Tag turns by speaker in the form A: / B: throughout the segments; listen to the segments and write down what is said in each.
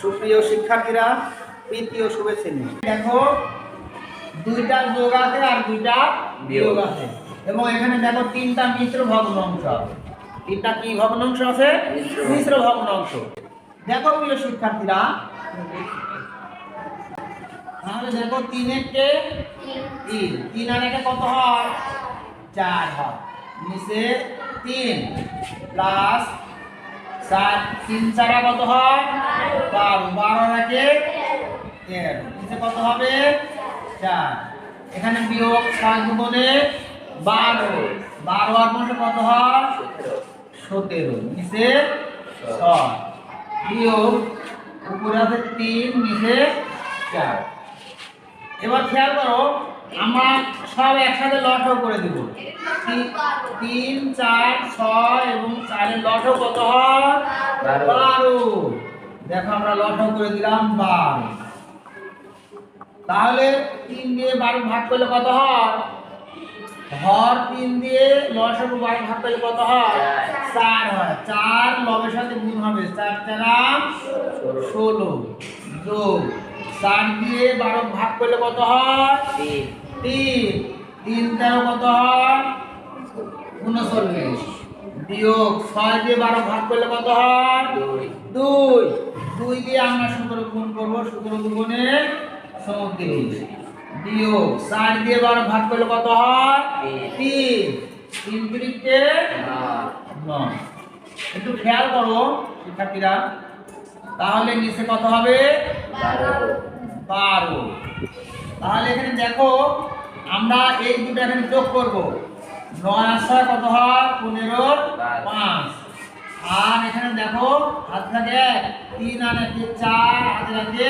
A: সুপ্রিয় শিক্ষার্থীরা, প্রীতি ও শুভেচ্ছা নিয়ে দেখো, দুইটা যোগ আছে আর দুইটা বিয়োগ আছে, এবং এখানে দেখো তিনটা মিশ্র ভগ্নাংশ আছে। তিনটা কি ভগ্নাংশ আছে? মিশ্র ভগ্নাংশ। দেখো প্রিয় শিক্ষার্থীরা, তাহলে দেখো 3 একে 3, 3 আর একে কত হয়? 4 হয়। নিচে 3 প্লাস 4, 3 4 কত হয়? 12, 12 আর একে 13, নিচে কত হবে? 4। এখানে বিয়োগ 5 দুগুণে 12, 12 আর 5 কত হয়? 17, নিচে 6, বিয়োগ উপরে আছে 3, নিচে 4। এবার খেয়াল করো, আমরা সব একসাথে লসও করে দিব। 3 4 6 এবং 4 এর লসও কত হয়? 12। দেখো আমরা লসও করে দিলাম 12। তাহলে 3 দিয়ে 12 ভাগ করলে কত হয়? হর 3 দিয়ে লসও 12 ভাগ করলে কত হয়? 4 হয়। 4 লবের সাথে গুণ হবে, 4 4 16 যোগ 4 দিয়ে 12 ভাগ করলে কত হয়? 3 3 13 কত হয়? 39 বিয়োগ 6 দিয়ে 12 ভাগ করলে কত হয়? 2 2 দিয়ে আমরা 17 গুণ করব, 17 দুগুণে 34 বিয়োগ 4 দিয়ে 12 ভাগ করলে কত হয়? 3 3 3 9। একটু খেয়াল করো শিক্ষার্থীরা, তাহলে নিচে কত হবে? 12। তাহলে এখানে দেখো, আমরা এই দুটো এখানে যোগ করব। 9 আর 6 কত হয়? 15 5। আর এখানে দেখো হাত থাকে 1, 3 আর 1 4, হাতে থাকে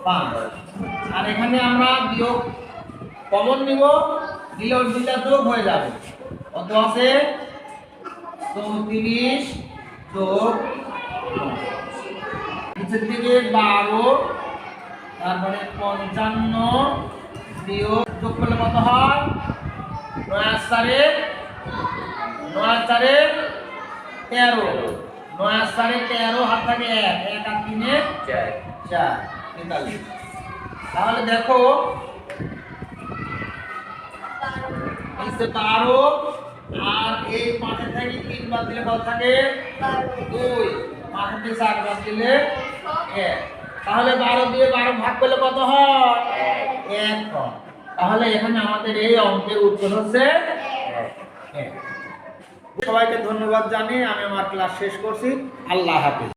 A: 5। আর এখানে আমরা বিয়োগ কমন নিব, দিলে ওই দুইটা যোগ হয়ে যাবে। কত আছে? 34 যোগ নিচের দিকে 12, তারপরে 55 বিয়োগ যোগ করলে কত হয়? 9 আর 4 13, 9 আর 4 13, হাত থাকে 1, 1 আর 3 4, 43। তাহলে দেখো নিচে 12 আর এই 5 থেকে 3 বাদ দিলে কত থাকে? 2, 5 থেকে 4 বাদ দিলে 1। তাহলে 12 দিয়ে 12 ভাগ করলে কত হয়? 1 হয়। তাহলে এখানে আমাদের এই অঙ্কের উত্তর হচ্ছে 1। সবাইকে ধন্যবাদ জানিয়ে আমি আমার ক্লাস শেষ করছি। আল্লাহ হাফেজ।